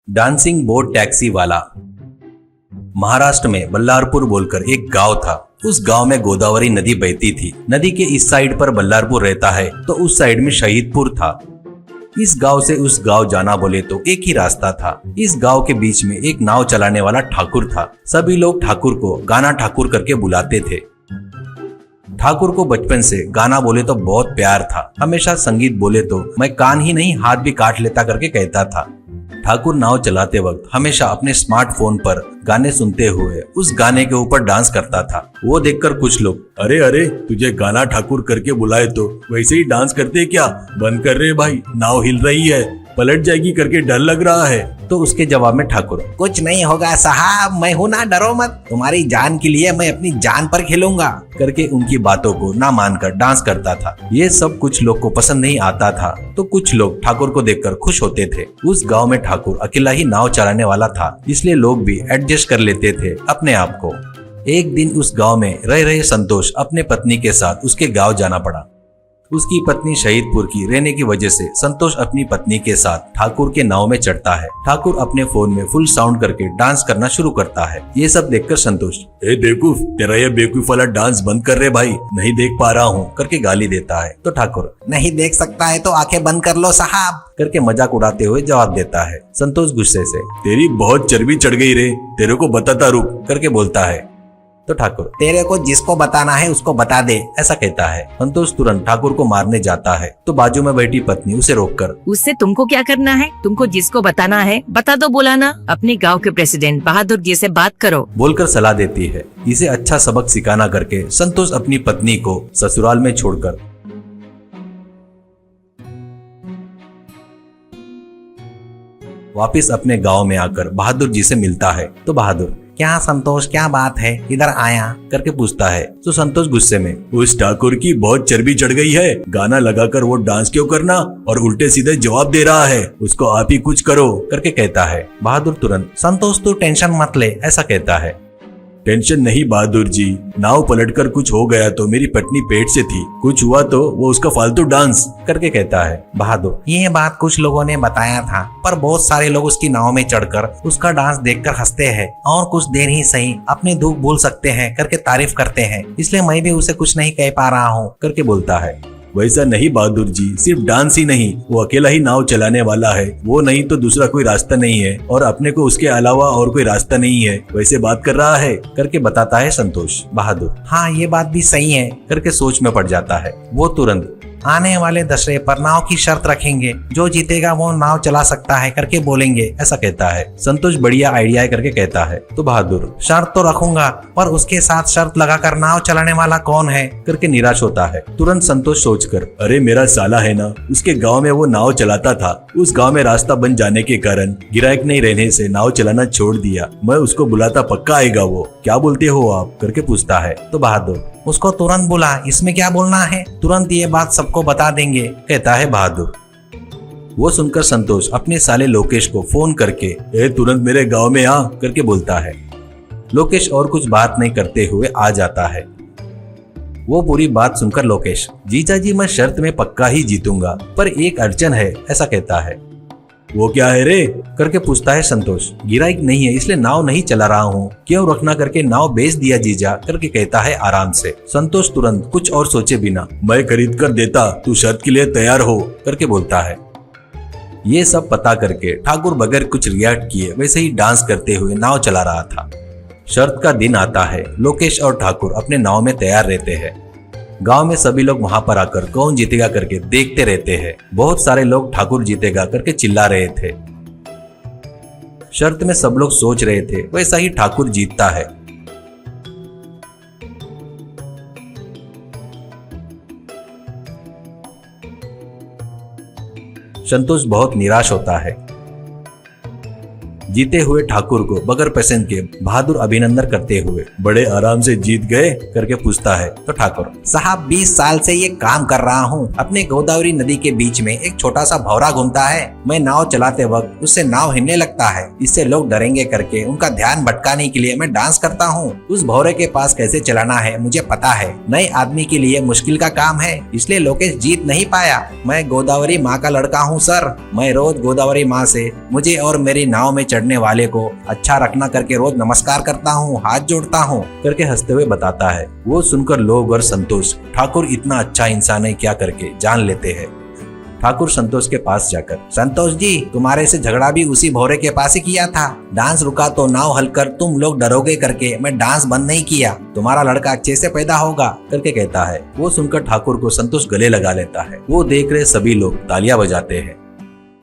Dancing boat taxi वाला। महाराष्ट्र में बल्लारपुर बोलकर एक गांव था। उस गांव में गोदावरी नदी बहती थी। नदी के इस साइड पर बल्लारपुर रहता है तो उस साइड में शहीदपुर था। इस गांव से उस गांव जाना बोले तो एक ही रास्ता था। इस गांव के बीच में एक नाव चलाने वाला ठाकुर था। सभी लोग ठाकुर को गाना ठाकुर करके बुलाते थे। ठाकुर को बचपन से गाना बोले तो बहुत प्यार था। हमेशा संगीत बोले तो मैं कान ही नहीं हाथ भी काट लेता करके कहता था। ठाकुर नाव चलाते वक्त हमेशा अपने स्मार्टफोन पर गाने सुनते हुए उस गाने के ऊपर डांस करता था। वो देखकर कुछ लोग, अरे अरे तुझे गाना ठाकुर करके बुलाए तो वैसे ही डांस करते क्या, बंद कर रहे भाई, नाव हिल रही है, पलट जाएगी करके डर लग रहा है। तो उसके जवाब में ठाकुर, कुछ नहीं होगा साहब, मैं हूं ना, डरो मत, तुम्हारी जान के लिए मैं अपनी जान पर खेलूंगा करके उनकी बातों को ना मानकर डांस करता था। ये सब कुछ लोग को पसंद नहीं आता था तो कुछ लोग ठाकुर को देखकर खुश होते थे। उस गांव में ठाकुर अकेला ही नाव चलाने वाला था, इसलिए लोग भी एडजस्ट कर लेते थे अपने आप को। एक दिन उस गांव में रह रहे संतोष अपने पत्नी के साथ उसके गांव जाना पड़ा। उसकी पत्नी शहीदपुर की रहने की वजह से संतोष अपनी पत्नी के साथ ठाकुर के नाव में चढ़ता है। ठाकुर अपने फोन में फुल साउंड करके डांस करना शुरू करता है। ये सब देखकर संतोष, ए बेवकूफ, तेरा ये बेवकूफ वाला डांस बंद कर रहे भाई, नहीं देख पा रहा हूँ करके गाली देता है। तो ठाकुर, नहीं देख सकता है तो आंखें बंद कर लो साहब करके मजाक उड़ाते हुए जवाब देता है। संतोष गुस्से से, तेरी बहुत चर्बी चढ़ गई रे, तेरे को बताता रुक करके बोलता है। तो ठाकुर, तेरे को जिसको बताना है उसको बता दे, ऐसा कहता है। संतोष तुरंत ठाकुर को मारने जाता है तो बाजू में बैठी पत्नी उसे रोककर, उससे तुमको क्या करना है, तुमको जिसको बताना है बता दो, बुलाना अपने गांव के प्रेसिडेंट बहादुर जी से बात करो बोलकर सलाह देती है। इसे अच्छा सबक सिखाना करके संतोष अपनी पत्नी को ससुराल में छोड़कर वापिस अपने गांव में आकर बहादुर जी से मिलता है। तो बहादुर, क्या संतोष, क्या बात है, इधर आया करके पूछता है। तो संतोष गुस्से में, उस ठाकुर की बहुत चर्बी चढ़ गई है, गाना लगाकर वो डांस क्यों करना और उल्टे सीधे जवाब दे रहा है, उसको आप ही कुछ करो करके कहता है। बहादुर तुरंत, संतोष तू टेंशन मत ले, ऐसा कहता है। टेंशन नहीं बहादुर जी, नाव पलटकर कुछ हो गया तो मेरी पत्नी पेट से थी, कुछ हुआ तो वो उसका फालतू डांस करके कहता है। बहादुर, ये बात कुछ लोगों ने बताया था, पर बहुत सारे लोग उसकी नाव में चढ़कर उसका डांस देखकर हंसते हैं और कुछ देर ही सही अपनी दुख भूल सकते हैं करके तारीफ करते हैं, इसलिए मैं भी उसे कुछ नहीं कह पा रहा हूँ करके बोलता है। वैसा नहीं बहादुर जी, सिर्फ डांस ही नहीं, वो अकेला ही नाव चलाने वाला है, वो नहीं तो दूसरा कोई रास्ता नहीं है और अपने को उसके अलावा और कोई रास्ता नहीं है, वैसे बात कर रहा है करके बताता है संतोष। बहादुर, हाँ ये बात भी सही है करके सोच में पड़ जाता है। वो तुरंत, आने वाले दशहरे पर नाव की शर्त रखेंगे, जो जीतेगा वो नाव चला सकता है करके बोलेंगे, ऐसा कहता है। संतोष बढ़िया आइडिया है करके कहता है। तो बहादुर, शर्त तो रखूंगा पर उसके साथ शर्त लगाकर नाव चलाने वाला कौन है करके निराश होता है। तुरंत संतोष सोचकर, अरे मेरा साला है ना, उसके गाँव में वो नाव चलाता था, उस गाँव में रास्ता बन जाने के कारण गिरायक नहीं रहने से नाव चलाना छोड़ दिया, मैं उसको बुलाता पक्का आएगा वो, क्या बोलते हो आप करके पूछता है। तो बहादुर, उसको तुरंत बुला, इसमें क्या बोलना है, तुरंत ये बात सबको बता देंगे, कहता है बहादुर। वो सुनकर संतोष अपने साले लोकेश को फोन करके, ए तुरंत मेरे गांव में आ करके बोलता है। लोकेश और कुछ बात नहीं करते हुए आ जाता है। वो पूरी बात सुनकर लोकेश, जीजा जी मैं शर्त में पक्का ही जीतूंगा, पर एक अड़चन है, ऐसा कहता है। वो क्या है रे करके पूछता है संतोष। गिरायक नहीं है इसलिए नाव नहीं चला रहा हूँ, क्यों रखना करके नाव बेच दिया जीजा करके कहता है आराम से। संतोष तुरंत कुछ और सोचे बिना, मैं खरीद कर देता, तू शर्त के लिए तैयार हो करके बोलता है। ये सब पता करके ठाकुर बगैर कुछ रिएक्ट किए वैसे ही डांस करते हुए नाव चला रहा था। शर्त का दिन आता है। लोकेश और ठाकुर अपने नाव में तैयार रहते हैं। गांव में सभी लोग वहां पर आकर कौन जीतेगा करके देखते रहते हैं। बहुत सारे लोग ठाकुर जीतेगा करके चिल्ला रहे थे। शर्त में सब लोग सोच रहे थे वैसा ही ठाकुर जीतता है। संतोष बहुत निराश होता है। जीते हुए ठाकुर को बगैर पैसेंट के बहादुर अभिनंदन करते हुए बड़े आराम से जीत गए करके पूछता है तो ठाकुर, साहब 20 साल से ये काम कर रहा हूँ। अपने गोदावरी नदी के बीच में एक छोटा सा भौरा घूमता है। मैं नाव चलाते वक्त उससे नाव हिलने लगता है। इससे लोग डरेंगे करके उनका ध्यान भटकाने के लिए मैं डांस करता हूँ। उस भौरे के पास कैसे चलाना है मुझे पता है। नए आदमी के लिए मुश्किल का काम है, इसलिए लोकेश जीत नहीं पाया। मैं गोदावरी माँ का लड़का हूँ सर। मैं रोज गोदावरी माँ से मुझे और मेरी नाव में चढ़ने वाले को अच्छा रखना करके रोज नमस्कार करता हूँ, हाथ जोड़ता हूँ करके हंसते हुए बताता है। वो सुनकर लोग और संतोष ठाकुर इतना अच्छा इंसान है क्या करके जान लेते हैं। ठाकुर संतोष के पास जाकर, संतोष जी तुम्हारे से झगड़ा भी उसी भौरे के पास ही किया था। डांस रुका तो नाव हलकर तुम लोग डरोगे करके मैं डांस बंद नहीं किया। तुम्हारा लड़का अच्छे से पैदा होगा करके कहता है। वो सुनकर ठाकुर को संतोष गले लगा लेता है। वो देख रहे सभी लोग तालियां बजाते हैं।